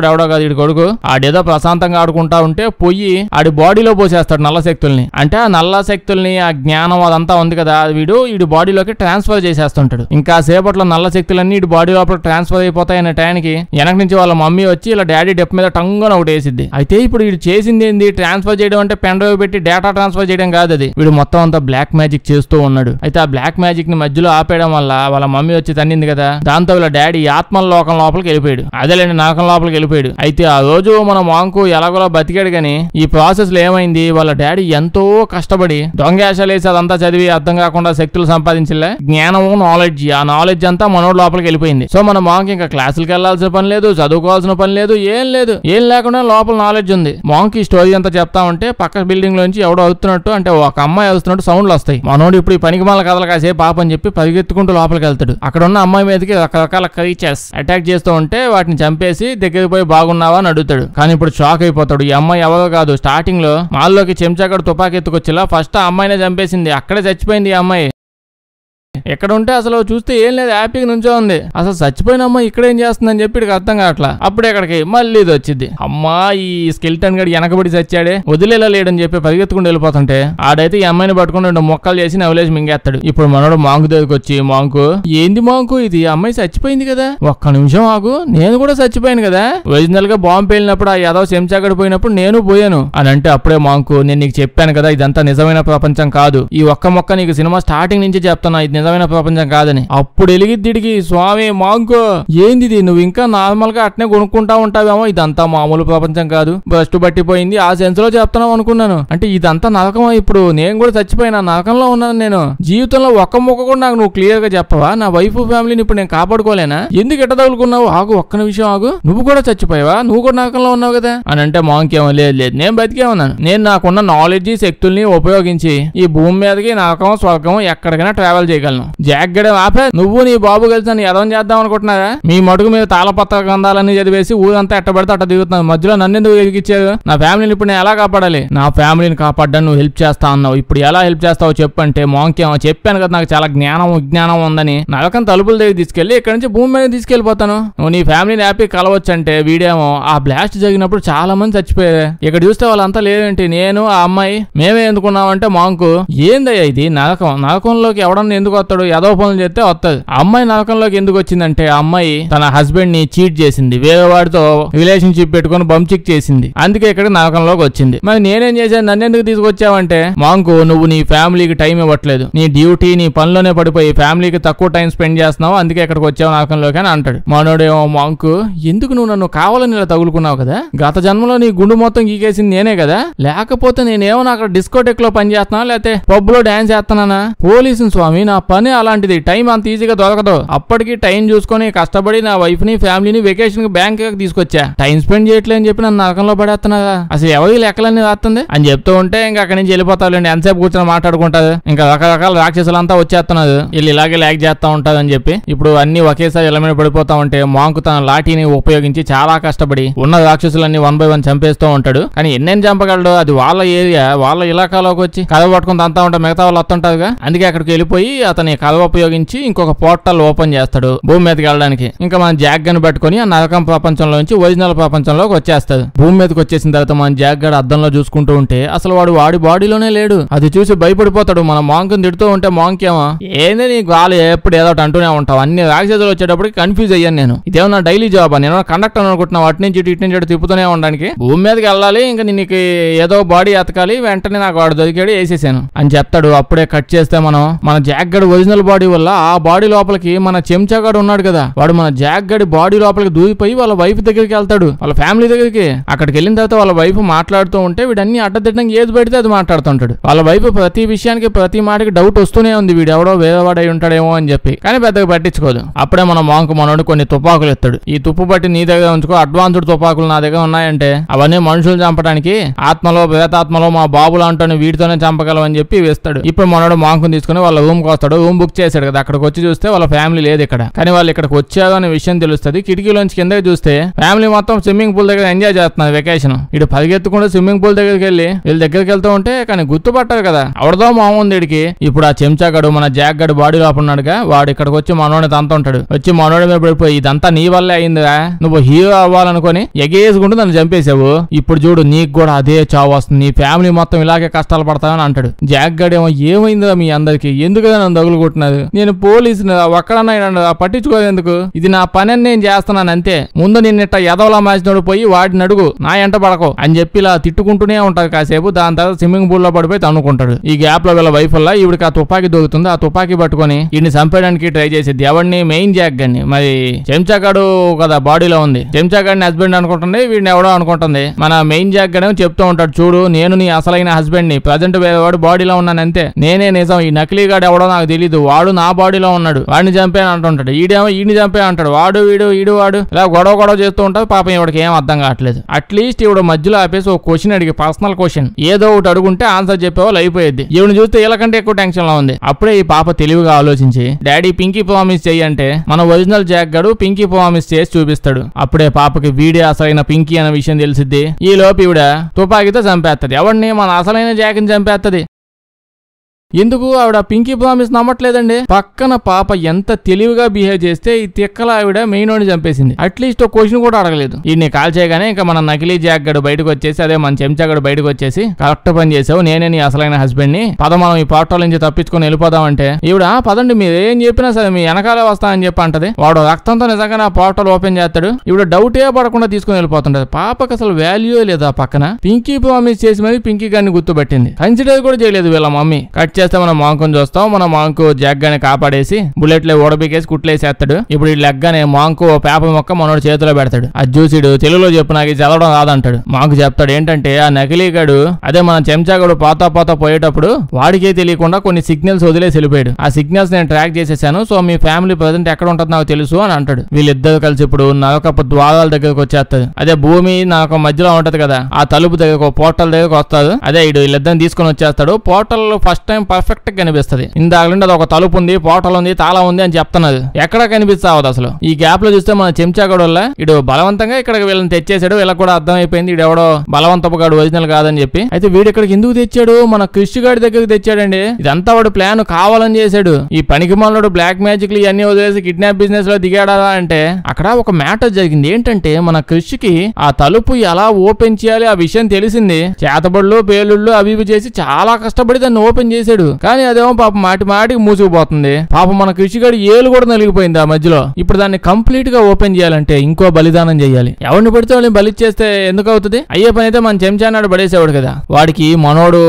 ఎవడో కాదు ఇటు కొడుకు ఆడేదో ప్రశాంతంగా ఆడుకుంటా ఉంటే పొయ్యి ఆడి బాడీలో పోసేస్తాడు నల్ల శక్తుల్ని. అంటే ఆ నల్ల శక్తుల్ని, ఆ జ్ఞానం అదంతా ఉంది కదా, వీడు బాడీలోకి ట్రాన్స్ఫర్ చేసేస్తుంటాడు. ఇంకా సేపట్లో నల్ల శక్తులన్నీ ఇటు బాడీ లోపల ట్రాన్స్ఫర్ అయిపోతాయి అనే టైంకి వెనక నుంచి వాళ్ళ మమ్మీ వచ్చి ఇలా డాడీ డెప్ మీద టంగున ఒకటి వేసిద్ది. అయితే ఇప్పుడు వీడు చేసింది ఏంది, ట్రాన్స్ఫర్ చేయడం అంటే పెన్ డ్రైవ్ పెట్టి డేటా ట్రాన్స్ఫర్ చేయడం కాదు, అది వీడు మొత్తం అంతా బ్లాక్ మ్యాజిక్ చేస్తూ ఉన్నాడు. అయితే ఆ బ్లాక్ మ్యాజిక్ ని మధ్యలో ఆపేయడం వల్ల వాళ్ళ మమ్మీ వచ్చి తన్నింది కదా, దాంతో వీళ్ళ డాడీ ఆత్మల లోకం లోపలికి వెళ్ళిపోయాడు, అదేలేండి నరకం లోపలికి వెళ్ళిపోయాడు. అయితే ఆ రోజు మన మాంకు ఎలాగోలా బతికాడు, కానీ ఈ ప్రాసెస్ లో ఏమైంది, వాళ్ళ డాడీ ఎంతో కష్టపడి దొంగేషాలు వేసి అదంతా చదివి అర్థం కాకుండా శక్తులు సంపాదించలే, జ్ఞానము, నాలెడ్జ్, ఆ నాలెడ్జ్ అంతా మనోడు లోపలికి వెళ్ళిపోయింది. సో మన మాంక్ ఇంకా క్లాసులకు వెళ్లాల్సిన పని లేదు, చదువుకోవాల్సిన పని లేదు, ఏం లేకుండా లోపల నాలెడ్జ్ ఉంది. మాంక్ ఈ స్టోరీ అంతా చెప్తా ఉంటే పక్క బిల్డింగ్ లోంచి ఎవడో అవుతున్నట్టు, అంటే ఒక అమ్మాయి అవుతున్నట్టు సౌండ్లు వస్తాయి. మనోడు ఇప్పుడు ఈ పనికి మాల కథలు కాసే పాప అని చెప్పి పరిగెత్తుకుంటూ లోపలికి వెళ్తాడు. అక్కడ ఉన్న అమ్మాయి మీదకి రకరకాల క్రీచర్స్ అటాక్ చేస్తూ ఉంటే వాటిని చంపేసి దగ్గరికి పోయి బాగున్నావా అని అడుగుతాడు. కానీ ఇప్పుడు షాక్ అయిపోతాడు, ఈ అమ్మాయి ఎవరో కాదు, స్టార్టింగ్ లో మాల్లోకి చెంచాగడు తుపాకీ ఎత్తుకొచ్చేలా ఫస్ట్ ఆ అమ్మాయినే చంపేసింది, అక్కడే చచ్చిపోయింది ఈ అమ్మాయి. ఎక్కడ ఉంటే అసలు చూస్తే ఏం లేదు, హ్యాపీగా నుంచో ఉంది. అసలు చచ్చిపోయిన అమ్మ ఇక్కడ ఏం చేస్తుందని చెప్పి ఇక్కడికి అర్థం కావట్లా. అప్పుడే ఇక్కడికి మళ్ళీ ఇది వచ్చింది, అమ్మా ఈ స్కెల్టన్ గడి వెనకబడి చచ్చాడే, వదిలేలా లేడని చెప్పి పరిగెత్తుకుంటూ వెళ్ళిపోతుంటే ఆడైతే ఈ అమ్మాయిని పట్టుకుని 2 మొక్కలు చేసి నవలేసి మింగేస్తాడు. ఇప్పుడు మనోడు మాంకు దగ్గరికి వచ్చి, మాంకు ఏంది మాంకు ఇది, అమ్మాయి చచ్చిపోయింది కదా, ఒక్క నిమిషం ఆగు, నేను కూడా చచ్చిపోయాను కదా, ఒరిజినల్ గా బాంబు పేలినప్పుడు ఆ యాదవ్ చెంచాగడి పోయినప్పుడు నేను పోయాను అని అంటే అప్పుడే మాంకు నేను నీకు చెప్పాను కదా ఇదంతా నిజమైన ప్రపంచం కాదు, ఈ ఒక్క మొక్క నీకు సినిమా స్టార్టింగ్ నుంచి చెప్తున్నా ఇది నిజమైన ప్రపంచం కాదని. అప్పుడు ఎలిగిద్దిడికి, స్వామి మాంకో ఏంది నువ్వు ఇంకా నార్మల్ గా అట్నే కొనుక్కుంటా ఉంటావేమో, ఇదంతా మామూలు ప్రపంచం కాదు, బస్ట్ పట్టిపోయింది ఆ సెన్స్ లో చెప్తున్నావు అనుకున్నాను. అంటే ఇదంతా నరకమా, ఇప్పుడు నేను కూడా చచ్చిపోయినా నరకంలో ఉన్నాను, నేను జీవితంలో ఒక్క మొక్క కూడా నాకు నువ్వు క్లియర్ గా చెప్పవా, నా వైఫ్ ఫ్యామిలీని ఇప్పుడు నేను కాపాడుకోలేనా, ఎందుకు ఎట్ట తగులుకున్నావు, ఆగు ఒక్క నిమిషం ఆగు, నువ్వు కూడా చచ్చిపోయావా, నువ్వు కూడా నరకంలో ఉన్నావు కదా అని అంటే మాంకేమో లేదు నేను బతికే ఉన్నాను, నేను నాకున్న నాలెడ్జ్ శక్తుల్ని ఉపయోగించి ఈ భూమి మీదకి నరకం స్వర్గం ఎక్కడికైనా ట్రావెల్ చేయగలను, జాక్ గడే ఆపే నువ్వు నీ బాబు కలిసి నన్ను ఎదవం చేద్దాం అనుకుంటున్నారా? మీ మడుగు మీద తాళపత్ర గ్రంథాలన్నీ చదివేసి ఊరంతా ఎట్టబడితే అట్ట దిగుతున్నావు. మధ్యలో నన్నెందుకు ఎదిగిచ్చారు? నా ఫ్యామిలీని ఇప్పుడు నేను ఎలా కాపాడాలి? నా ఫ్యామిలీని కాపాడ్డా నువ్వు హెల్ప్ చేస్తా అన్నావు. ఇప్పుడు ఎలా హెల్ప్ చేస్తావు చెప్పంటే మాంకేమో చెప్పాను కదా నాకు చాలా విజ్ఞానం ఉందని. నరకం తలుపుల దగ్గర తీసుకెళ్లి ఇక్కడ నుంచి భూమి మీద తీసుకెళ్లిపోతాను. నువ్వు నీ ఫ్యామిలీని హ్యాపీ కలవచ్చు అంటే వీడేమో ఆ బ్లాస్ట్ జరిగినప్పుడు చాలా మంది చచ్చిపోయారు. ఇక్కడ చూస్తే వాళ్ళంతా లేదేంటి, నేను ఆ అమ్మాయి మేమే ఎందుకున్నామంటే మాంకు ఏందయ్యా ఇది నరకంలోకి ఎవడన్నా ఎందుకు వస్తాడు? ఏదో పనులు చేస్తే వస్తుంది. ఆ అమ్మాయి నరకంలోకి ఎందుకు వచ్చిందంటే ఆ అమ్మాయి తన హస్బెండ్ ని చీట్ చేసింది, వేరే వాడితో రిలేషన్షిప్ పెట్టుకుని బంచిక్ చేసింది, అందుకే ఇక్కడ నరకంలోకి వచ్చింది. మరి నేనేం చేశాను, నన్ను ఎందుకు తీసుకొచ్చావంటే మాంకు నువ్వు నీ ఫ్యామిలీకి టైం ఇవ్వట్లేదు, నీ డ్యూటీ నీ పనిలోనే పడిపోయి ఫ్యామిలీకి తక్కువ టైం స్పెండ్ చేస్తున్నావు, అందుకే ఇక్కడికి వచ్చావు నరకంలోకి అని అంటాడు. మనోడేమో మాంకు ఎందుకు నువ్వు నన్ను కావాలని ఇలా తగులుకున్నావు కదా, గత జన్మలో నీ గుండు మొత్తం గీకేసింది నేనే కదా, లేకపోతే నేనేమో అక్కడ డిస్కోటెక్ లో పని చేస్తున్నా లేకపోతే పబ్ లో డాన్స్ చేస్తున్నానా? పోలీసుని స్వామి, నా పని అలాంటిది, టైం అంత ఈజీగా దొరకదు. అప్పటికి టైం చూసుకొని కష్టపడి నా వైఫ్ ని ఫ్యామిలీని వెకేషన్ కి బ్యాంక్ తీసుకొచ్చా, టైం స్పెండ్ చేయట్లే అని చెప్పి నన్ను నరకంలో పడేస్తున్నాగా, అసలు ఎవరి లెక్కలన్నీ రాస్తుంది అని చెప్తూ ఉంటే ఇంకా అక్కడి నుంచి వెళ్ళిపోతారులేండి, ఎంతసేపు కూర్చొని మాట్లాడుకుంటారు, ఇంకా రకరకాల రాక్షసులంతా వచ్చేస్తున్నారు, వీళ్ళు ఇలాగే ల్యాక్ చేస్తా ఉంటారు అని చెప్పి ఇప్పుడు అన్ని ఒకేసారి ఇలా మీద పడిపోతా ఉంటే మాంకు తన లాఠీని ఉపయోగించి చాలా కష్టపడి ఉన్న రాక్షసులన్నీ 1 by 1 చంపేస్తూ ఉంటాడు. కానీ ఎన్నేం చంపగలడు, అది వాళ్ళ ఏరియా, వాళ్ళ ఇలాకాలోకి వచ్చి కదవ పట్టుకుని అంతా ఉంటా, మిగతా వాళ్ళు వస్తుంటారుగా, అందుకే అక్కడికి వెళ్ళిపోయి అతని కదవ ఉపయోగించి ఇంకొక పోర్టల్ ఓపెన్ చేస్తాడు భూమి మీదకి వెళ్ళడానికి. ఇంకా మన జాక్ గన్ పట్టుకుని ఆ నరకం ప్రపంచంలోంచి ఒరిజినల్ ప్రపంచంలోకి వచ్చేస్తాడు. భూమి మీదకి వచ్చేసిన తర్వాత మన జాక్ గడ్ అద్దంలో చూసుకుంటూ ఉంటే అసలు వాడి బాడీలోనే లేడు. అది చూసి భయపడిపోతాడు. మన మాంకుని తిడుతూ ఉంటే మాంక్ ఏమో ఏంది నీ గాలి ఎప్పుడు ఏదో అంటూనే ఉంటావు, అన్ని రాక్షసులు వచ్చేటప్పటికి కన్ఫ్యూజ్ అయ్యాను నేను, ఇదేమో నా డైలీ జాబ్, నేను కండక్టర్ అనుకుంటున్నా, అటు నుంచి ఇటు నుంచి తిప్పుతూనే ఉండడానికి, భూమి మీదకి వెళ్ళాలి, ఇంకా నీకు ఏదో బాడీ ఎతకాలి, వెంటనే నాకు వాడు దొరికాడు వేసేసాను అని చెప్తాడు. అప్పుడే కట్ చేస్తే మన జాక్ గడ్ ఒరిజినల్ బాడీ వల్ల ఆ బాడీ లోపలికి మన చెంచాగాడు ఉన్నాడు కదా, వాడు మన జాక్ గడి బాడీ లోపలికి దూరిపోయి వాళ్ళ వైఫ్ దగ్గరికి వెళ్తాడు, వాళ్ళ ఫ్యామిలీ దగ్గరికి. అక్కడికి వెళ్ళిన తర్వాత వాళ్ళ వైఫ్ మాట్లాడుతూ ఉంటే వీడన్ని అడ్డదిడ్డంగా ఏది పెడితే అది మాట్లాడుతుంటాడు. వాళ్ళ వైఫ్ ప్రతి విషయానికి ప్రతి మాటకి డౌట్ వస్తూనే ఉంది, వీడు ఎవడో వేరేవాడై ఉంటాడేమో అని చెప్పి, కానీ పెద్దగా పట్టించుకోదు. అప్పుడే మన మాంకు మనోడు కొన్ని తుపాకులు ఎత్తాడు, ఈ తుప్పు బట్టి నీ దగ్గర ఉంచుకో, అడ్వాన్స్డ్ తుపాకులు నా దగ్గర ఉన్నాయంటే అవన్నీ మనుషులు చంపడానికి, ఆత్మలో ప్రేతాత్మలో మా బాబు లాంటి వీటితోనే చంపగలవని చెప్పి వేస్తాడు. ఇప్పుడు మనోడు మాంకుని తీసుకుని వాళ్ళ రూమ్ కి వస్తాడు. రూమ్ బుక్ చేశాడు కదా, అక్కడికి వచ్చి చూస్తే వాళ్ళ ఫ్యామిలీ లేదు ఇక్కడ, కానీ వాళ్ళు ఇక్కడికి వచ్చారు అనే విషయం తెలుస్తుంది. కిటికీలోంచి కిందకి చూస్తే ఫ్యామిలీ మొత్తం స్విమ్మింగ్ పూల్ దగ్గర ఎంజాయ్ చేస్తున్నారు వెకేషన్. ఇటు పరిగెత్తుకుంటూ స్విమ్మింగ్ పూల్ దగ్గరికి వెళ్ళి వీళ్ళ దగ్గరికి వెళ్తూ ఉంటే కానీ గుర్తుపట్టారు కదా, అవడదో మామూంది వీడికి. ఇప్పుడు ఆ చెంచాగాడు మన జాక్ గడు బాడీ లోపల ఉన్నాడుగా, వాడు ఇక్కడికి వచ్చి మనోడిని తంతుంటాడు. వచ్చి మనోడి మీద పడిపోయి ఇదంతా నీ వల్లే అయిందిరా, నువ్వు హీరో అవ్వాలనుకొని ఎగేసుకుంటూ నన్ను చంపేశావు, ఇప్పుడు చూడు నీకు కూడా అదే చావు వస్తుంది, నీ ఫ్యామిలీ మొత్తం ఇలాగే కష్టాలు పడతావని అంటాడు. జాక్ గడేమో ఏమైందిరా మీ అందరికి, ఎందుకు నన్ను తగులుకుంటున్నారు, నేను పోలీసుని ఒక్కడన్నా పట్టించుకోలేందుకు, ఇది నా పని అని నేను చేస్తున్నాను అంతే, ముందు నిన్నట్ట ఎదవలా మార్చినోడు పోయి వాడిని అడుగు, నా ఎంట పడకో అని చెప్పి ఇలా తిట్టుకుంటూనే ఉంటారు కాసేపు. దాని తర్వాత స్విమ్మింగ్ పూల్ లో పడిపోయి తన్నుకుంటాడు. ఈ గ్యాప్ లో వీళ్ళ వైఫ్ వల్ల ఈవిడికి ఆ తుపాకీ దొరుకుతుంది, ఆ తుపాకీ పట్టుకొని ఈయన్ని చంపేయడానికి ట్రై చేసేది. ఎవడిని, మెయిన్ జాక్ గన్ని. మరి చెంచాగాడు కదా బాడీలో ఉంది, చెంచాగాడిని హస్బెండ్ అనుకుంటుంది, వీడిని ఎవడో అనుకుంటుంది. మన మెయిన్ జాక్ గడే చెప్తూ ఉంటాడు, చూడు నేను నీ అసలైన హస్బెండ్ ని, ప్రజెంట్ వాడు బాడీలో ఉన్నాను అంతే, నేనే నిజం, ఈ నకిలీగాడు ఎవడో నాకు తెలీదు, వాడు నా బాడీలో ఉన్నాడు, వాడిని చంపేని అంటుంటాడు. ఈడేమో ఈడిని చంపే అంటాడు, వాడు వాడు ఇలా గొడవ చేస్తూ ఉంటాడు. పాపం ఇవిడికి ఏం అర్థం కావట్లేదు. అట్లీస్ట్ ఇవిడ మధ్యలో ఆపేసి ఒక క్వశ్చన్ అడిగి, పర్సనల్ క్వశ్చన్ ఏదో ఒకటి అడుగుంటే ఆన్సర్ చెప్పేవాళ్ళు అయిపోయింది. ఈవిని చూస్తే వీళ్ళకంటే ఎక్కువ టెన్షన్ లో ఉంది. అప్పుడే ఈ పాప తెలివిగా ఆలోచించి డాడీ పింకీ ప్రామిస్ చెయ్యంటే మన ఒరిజినల్ జాక్ గడు పింకీ ప్రామిస్ చేసి చూపిస్తాడు. అప్పుడే పాపకి వీడే అసలైన పింకీ అనే విషయం తెలిసిద్ది. ఈ లోపు ఈవిడ తుపాకీతో చంపేస్తది. ఎవరిని, మన అసలైన జాక్ని చంపేస్తది. ఎందుకు ఆవిడ పింకీ ప్రామిస్ నమ్మట్లేదండి. పక్కన పాప ఎంత తెలివిగా బిహేవ్ చేస్తే ఈ తిక్కల ఆవిడ మెయిన్ వాడిని చంపేసింది. అట్లీస్ట్ ఒక క్వశ్చన్ కూడా అడగలేదు. ఈయన్ని కాల్ చేయగానే ఇంకా మన నకిలీ జాక్ గడు బయటకు వచ్చేసి, అదే మన చెంచాగడు బయటకు వచ్చేసి, కరెక్ట్ పని చేసావు, నేనే నీ అసలైన హస్బెండ్ ని, పద మనం ఈ పోర్టల్ నుంచి తప్పించుకొని వెళ్ళిపోదామంటే ఈవిడ పదండి మీరు ఏం చెప్పినా సరే మీ వెనకాలే వస్తా అని చెప్పి అంటది. వాడు రక్తంతో నిజంగా ఆ పోర్టల్ ఓపెన్ చేస్తాడు. ఈవిడ డౌటే పడకుండా తీసుకుని వెళ్ళిపోతుంటది. పాపకు అసలు వాల్యూ లేదు. ఆ పక్కన పింకీ ప్రామిస్ చేసి మరి పింకీ గారిని గుర్తుపెట్టింది. కన్సిడర్ కూడా చేయలేదు వీళ్ళ మమ్మీ. కట్ చేస్తే మనం మాంకుని చూస్తాం. మన మాంకు జాక్ గాని కాపాడేసి బుల్లెట్లు ఓడబికేసి కుట్లేసేస్తాడు. ఇప్పుడు ఈ లెగ్గానే మాంకు ఓ పేపర్ మొక్క మనోడు చేతిలో పెడతాడు. అది చూసిడు తెలుగులో చెప్పు, నాకు చదవడం రాదంటాడు. మాకు చెప్తాడు ఏంటంటే ఆ నకిలీగాడు, అదే మన చెంచాగాడు పోతా పోయేటప్పుడు వాడికే తెలియకుండా కొన్ని సిగ్నల్స్ వదిలేసి వెళ్ళిపోయాడు. ఆ సిగ్నల్స్ నేను ట్రాక్ చేసేసాను, సో మీ ఫ్యామిలీ ప్రజెంట్ ఎక్కడ ఉంటుంది నాకు తెలుసు అని అంటాడు. వీళ్ళిద్దరు కలిసి ఇప్పుడు నరకపు ద్వారాల దగ్గరకు వచ్చేస్తారు. అదే భూమి నరకం మధ్యలో ఉంటది కదా, ఆ తలుపు దగ్గర పోర్టల్ దగ్గరకు వస్తారు. అదే వీళ్ళిద్దరిని తీసుకుని వచ్చేస్తాడు. పోర్టల్ ఫస్ట్ టైం పర్ఫెక్ట్ గా కనిపిస్తుంది. ఇందాక నుండి అది ఒక తలుపు ఉంది, పోటల్ ఉంది, తాళం ఉంది అని చెప్తున్నది. ఎక్కడ కనిపిస్తావదు అసలు. ఈ గ్యాప్ లో చూస్తే మన చెంచాగడు వల్ల ఇడు బలవంతంగా ఇక్కడ వీళ్ళని తెచ్చేసాడు. వీళ్ళకి కూడా అర్థమైపోయింది ఈడెవడో బలవంతపు గాడు ఒరిజినల్ కాదని చెప్పి. అయితే వీడు ఇక్కడికి ఎందుకు తెచ్చాడు? మన క్రిష్ గాడి దగ్గరికి తెచ్చాడండి. ఇదంతా వాడు ప్లాన్ కావాలని చేశాడు. ఈ పనికి మనోడు బ్లాక్ మ్యాజిక్ లు ఇవన్నీ వదిలేసి కిడ్నాప్ బిజినెస్ లో దిగాడా అంటే అక్కడ ఒక మ్యాటర్ జరిగింది. ఏంటంటే మన క్రిష్ కి ఆ తలుపు ఎలా ఓపెన్ చేయాలి ఆ విషయం తెలిసింది. చేతబడులు పేలుళ్ళు అవి ఇవి చేసి చాలా కష్టపడి దాన్ని ఓపెన్ చేశాడు. కానీ అదేమో పాప మాటికి మూసుకుపోతుంది. పాప మన క్రిష్ గాడి ఏలు కూడా నలిగిపోయింది ఆ మధ్యలో. ఇప్పుడు దాన్ని కంప్లీట్ గా ఓపెన్ చేయాలంటే ఇంకో బలిదానం చేయాలి. ఎవరిని పడితే వాళ్ళని బలిచ్చేస్తే ఎందుకు అవుతుంది? అయ్యే పని అయితే మన చెంచానాడు పడేసేవాడు కదా. వాడికి మనోడు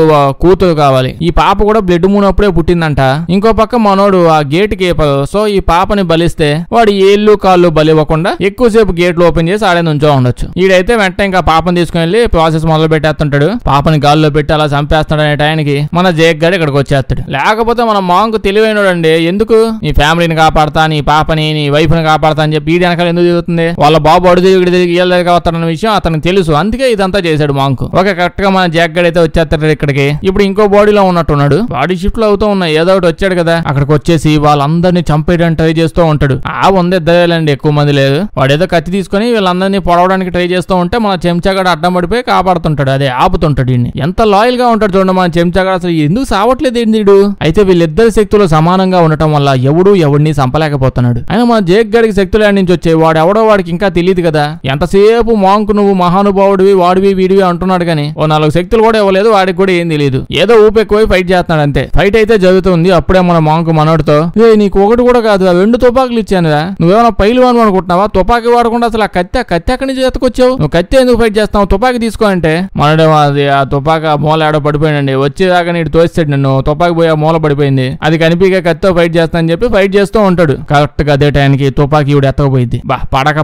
కూతురు కావాలి. ఈ పాప కూడా బ్లడ్ మూన్ అప్పుడే పుట్టిందంట. ఇంకో పక్క మనోడు ఆ గేట్ కీపర్. సో ఈ పాపని బలిస్తే వాడు ఏళ్ళు కాళ్ళు బలివ్వకుండా ఎక్కువసేపు గేట్లు ఓపెన్ చేసి ఆడే నుంచో ఉండొచ్చు. ఈడైతే వెంటనే ఇంకా పాపని తీసుకుని వెళ్ళి ప్రాసెస్ మొదలు పెట్టేస్తుంటాడు. పాపని గాల్లో పెట్టి అలా చంపేస్తాడు. అనే టైంకి మన జేక్ గారు ఇక్కడికి వచ్చేస్తాడు. లేకపోతే మన మాంకు తెలివైనడండి. ఎందుకు నీ ఫ్యామిలీని కాపాడతా, నీ పాపని నీ వైఫ్ ని కాపాడతా అని చెప్పి ఈ వెనకాల ఎందుకు తిరుగుతుంది? వాళ్ళ బాబు అడుగు తిరిగి వీళ్ళ దగ్గర వస్తాడన్న విషయం అతనికి తెలుసు. అందుకే ఇదంతా చేశాడు మాంకు. ఓకే, కరెక్ట్ గా మన జేక్ గారు అయితే వచ్చేస్తాడు ఇక్కడికి. ఇప్పుడు ఇంకో బాడీలో ఉన్నట్టున్నాడు. బాడీ షిఫ్ట్ లో అవుతూ ఉన్నాయి. ఏదో ఒకటి వచ్చాడు కదా, అక్కడికి వచ్చేసి వాళ్ళందరినీ చంపేయడానికి ట్రై చేస్తూ ఉంటాడు. ఉంది ఇద్దరేలండి, ఎక్కువ మంది లేదు. వాడు ఏదో కత్తి తీసుకుని వీళ్ళందరినీ పొడవడానికి ట్రై చేస్తూ ఉంటే మన చెంచాగాడు అడ్డం పడిపోయి కాపాడుతుంటాడు. అదే ఆపుతుంటాడు. ఎంత లాయల్ గా ఉంటాడు చూడండి మన చెంచాగాడు. అసలు ఎందుకు సావట్లేదు ఏంటి? అయితే వీళ్ళిద్దరి శక్తులు సమానంగా ఉండటం వల్ల ఎవడిని చంపలేకపోతున్నాడు. అయినా మన జేక్ గారికి శక్తులు ఎక్కడి నుంచి వచ్చాయి? వాడు ఎవడో వాడికి ఇంకా తెలియదు కదా. ఎంతసేపు మాంకు నువ్వు మహానుభావుడివి వాడివి వీడివి అంటున్నాడు కానీ ఓ 4 శక్తులు కూడా ఇవ్వలేదు. వాడికి కూడా ఏం తెలియదు. ఏదో ఊపెక్కువై ఫైట్ చేస్తున్నాడు అంతే. ఫైట్ అయితే జరుగుతుంది. అప్పుడే మన మాంకు మనోడితో నీకు ఒకటి కూడా కాదు, ఆ 2 తుపాకులు ఇచ్చానురా, నువ్వేమైనా పైలువాను అనుకుంటున్నావా? తుపాకి వాడకుండా అసలు ఆ కత్తి అక్కడి నుంచి ఎత్తుకొచ్చావు, నువ్వు కత్తి ఎందుకు ఫైట్ చేస్తావు? తుపాకి తీసుకో అంటే మనడేమో అది ఆ తుపాకి ఆ మూల ఏడో పడిపోయాడండి. వచ్చేదాకా నీడు తోస్తాడు నన్ను. తుపాకి పోయి ఆ మూల పడిపోయింది. అది కనిపిగా కత్తితో ఫైట్ చేస్తా అని చెప్పి ఫైట్ చేస్తూ ఉంటాడు. కరెక్ట్ గా అదే టైంకి తుపాకి ఈవిడ ఎత్తకపోయింది.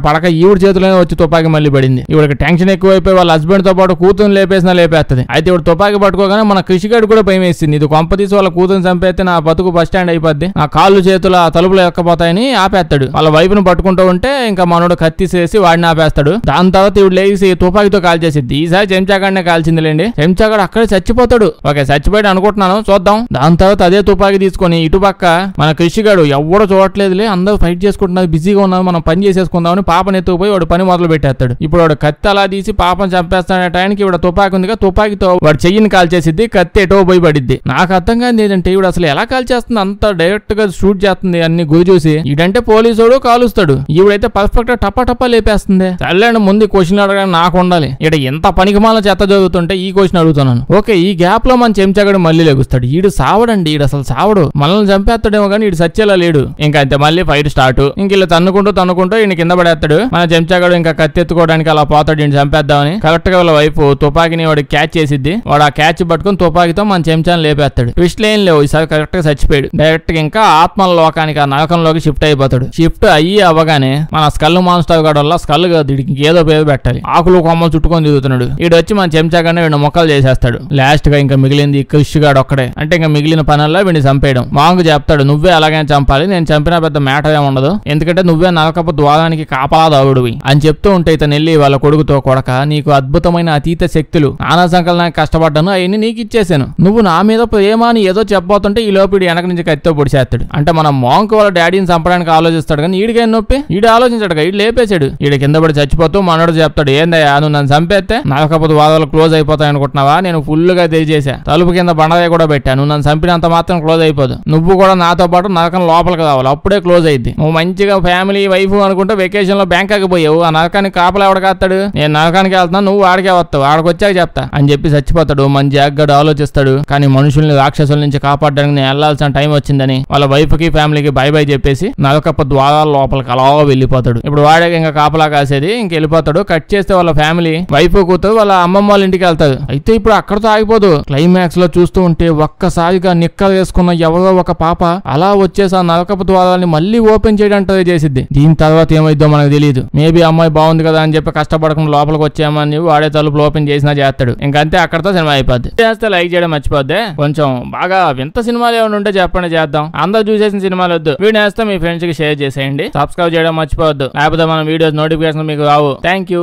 పడక ఈవిడ చేతిలోనే వచ్చి తుపాకి మళ్ళీ పడింది. ఈవిడకి టెన్షన్ ఎక్కువైపోయి వాళ్ళ హస్బెండ్ తో పాటు కూతురు లేపేస్తుంది. అయితే ఇప్పుడు తుపాకి పట్టుకోగానే మన కృషిగాడు కూడా భయం వేసింది. ఇది కొంప తీసి వాళ్ళ కూతురు చంపేస్తే నా బతుకు బస్ స్టాండ్ అయిపోద్ది, నా కాళ్ళు చేతులు ఆ తలుపులు ఎక్కపోతాయని ఆపేస్తాడు. వాళ్ళ వైఫ్ ను పట్టుకుంటూ ఉంటే ఇంకా మనోడు కత్తిసేసి వాడిని ఆపేస్తాడు. దాని తర్వాత ఇవి లేచి తుపాకితో కాల్చేసిద్ది. ఈసారి చెంచాగాడినే కాల్చిందిలేండి. చెంచాగాడు అక్కడే చచ్చిపోతాడు. ఓకే, చచ్చిపోయాడు అనుకుంటున్నాను, చూద్దాం. దాని తర్వాత అదే తుపాకి తీసుకొని ఇటుపక్క మన కృషిగాడు ఎవడో చూడట్లేదులే, అందరూ ఫైట్ చేసుకుంటున్నారు, బిజీగా ఉన్నారు, మనం పని చేసేసుకుందామని పాపని ఎత్తుకుపోయి వాడు పని మొదలు పెట్టేస్తాడు. ఇప్పుడు వాడు కత్తి అలా తీసి పాపను చంపేస్తానే టైంకి ఇవిడ తుపాకి ఉందిగా, తుపాకితో వాడు చెయ్యిని కాల్చేసిద్ది. కత్తి ఎటో పోయి పడిద్ది. నాకు అర్థం కాదు ఏంటంటే ఇవిడ అసలు ఎలా కాల్చేస్తుంది? అంత డైరెక్ట్ గా షూట్ చేస్తుంది అన్ని గురి చూసి. ఇడంటే పోలీసుడు కాలుస్తాడు, ఈవిడైతే పర్ఫెక్ట్ గా టపా లేపేస్తుంది. సర్లేండి, ముందు క్వశ్చన్ అడగడానికి నాకు ఉండాలి. ఇక్కడ ఎంత పనికిమాల చెత్త జరుగుతుంటే ఈ క్వశ్చన్ అడుగుతున్నాను. ఓకే, ఈ గ్యాప్ లో మన చెంచాగడు మళ్ళీ లెగుస్తాడు. ఈడు సావడండి, ఈడు అసలు సావడు. మనల్ని చంపేస్తాడేమో కానీ ఈడు సచ్చేలా లేడు. ఇంకా అంతే, మళ్ళీ ఫైట్ స్టార్ట్. ఇంక ఇలా తన్నుకుంటూ ఈయన కింద పడేస్తాడు. మన చెంచాగడు ఇంకా కత్తి ఎత్తుకోవడానికి అలా పోతాడు ఈయన చంపేద్దామని. కరెక్ట్ గా వాళ్ళ వైఫ్ తుపాకిని వాడు క్యాచ్ చేసిద్ది. వాడు ఆ క్యాచ్ పట్టుకుని తుపాకితో మన చెంచాన్ని లేపేస్తాడు. ట్విస్ట్ లేని లేవు, ఈసారి కరెక్ట్ గా చచ్చిపోయాడు. డైరెక్ట్ గా ఇంకా ఆత్మల లోకానికి ఆ నరకంలోకి షిఫ్ట్ అయిపోతాడు. షిఫ్ట్ అవ్వగానే మన స్కల్ మాన్స్టర్ గాడు వల్ల స్కల్ ఏదో పేరు పెట్టాలి, ఆకులు కొమ్మలు చుట్టుకొని తిరుగుతున్నాడు. ఈడు వచ్చి మన చెంచాగానే 2 మొక్కలు చేసేస్తాడు. లాస్ట్ గా ఇంకా మిగిలింది క్రిష్ గాడు ఒక్కడే. అంటే ఇంకా మిగిలిన పనుల్లో వీడిని చంపేయడం. మాంగు చెప్తాడు, నువ్వే అలాగైనా చంపాలి, నేను చంపినా పెద్ద మ్యాటర్ ఏమి ఉండదు, ఎందుకంటే నువ్వే నరకపు ద్వారానికి కాపలాదావుడివి అని చెప్తూ ఉంటే ఇతను వెళ్ళి వాళ్ళ కొడుకుతో, కొడక నీకు అద్భుతమైన అతీత శక్తులు, నానా సంకలనానికి కష్టపడ్డాను, అవన్నీ నీకు ఇచ్చేసాను, నువ్వు నా మీద ప్రేమ అని ఏదో చెప్పబోతుంటే ఈ లోపు వెనక నుంచి కత్తితో పొడిచేస్తాడు. అంటే మన మాంకు వాళ్ళ డాడీని చంపడానికి ఆలోచిస్తాడు కానీ ఈడికైనా నొప్పి ఈడు ఆలోచించాడు, ఈడు లేపేశాడు. ఈడ కింద పడి చచ్చిపోతూ మనోడు చెప్తాడు, ఏందయ్యా నువ్వు నన్ను చంపేస్తే నరకపు వాదాలు క్లోజ్ అయిపోతాయి అనుకుంటున్నావా? నేను ఫుల్ గా తెలియజేసా, తలుపు కింద బండరాయి కూడా పెట్టా, నువ్వు నన్ను చంపినంత మాత్రం క్లోజ్ అయిపోదు, నువ్వు కూడా నాతో పాటు నరకం లోపలికి రావాలి, అప్పుడే క్లోజ్ అయింది. నువ్వు మంచిగా ఫ్యామిలీ వైఫ్ అనుకుంటే వెకేషన్ లో బ్యాంకాక్ పోయావు, ఆ నరకానికి కాపలా ఎవడకాస్తాడు? నేను నరకానికి వెళ్తున్నా, నువ్వు ఆడికే వస్తావు, ఆడికి వచ్చాక చెప్తా అని చెప్పి చచ్చిపోతాడు. మన జాగ్గాడు ఆలోచిస్తాడు, కానీ మనుషుల్ని రాక్షసుల నుంచి కాపాడడానికి నేను వెళ్లాల్సిన టైం వచ్చిందని వాళ్ళ వైఫ్ కి ఫ్యామిలీకి బై బై చెప్పేసి నరకప్ప ద్వారాల లోపలికి అలా వెళ్ళిపోతాడు. ఇప్పుడు వాడే ఇంకా కాపలా కాసేది, ఇంక వెళ్ళిపోతాడు. కట్ చేస్తే వాళ్ళ ఫ్యామిలీ వైఫ్ కూతురు వాళ్ళ అమ్మమ్మ వాళ్ళ ఇంటికి వెళ్తాడు. అయితే ఇప్పుడు అక్కడతో ఆగిపోదు. క్లైమాక్స్ లో చూస్తూ ఉంటే ఒక్కసారిగా నిక్కలు వేసుకున్న ఎవరో ఒక పాప అలా వచ్చేసి ఆ నరకపు ద్వారాన్ని మళ్ళీ ఓపెన్ చేయడానికి ట్రై చేసిద్ది. దీని తర్వాత ఏమైద్దో మనకు తెలియదు. మేబీ అమ్మాయి బాగుంది కదా అని చెప్పి కష్టపడకుండా లోపలికి వచ్చామని వాడే తలుపులు ఓపెన్ చేసినా చేస్తాడు. ఇంకంతే, అక్కడతో సినిమా అయిపోద్ది. చేస్తే లైక్ చేయడం మర్చిపోద్ది. కొంచెం బాగా వింత సినిమాలు ఏమైనా ఉంటే చెప్పండి, చేద్దాం. అందరూ చూసేసిన సినిమాలు వద్దు, వీడియో వేస్తే మీ ఫ్రెండ్స్ కి షేర్ చేసేయండి. సబ్స్క్రైబ్ చేయడం మర్చిపోవద్దు, లేకపోతే మన వీడియోస్ నోటిఫికేషన్ మీకు రావు. Thank you.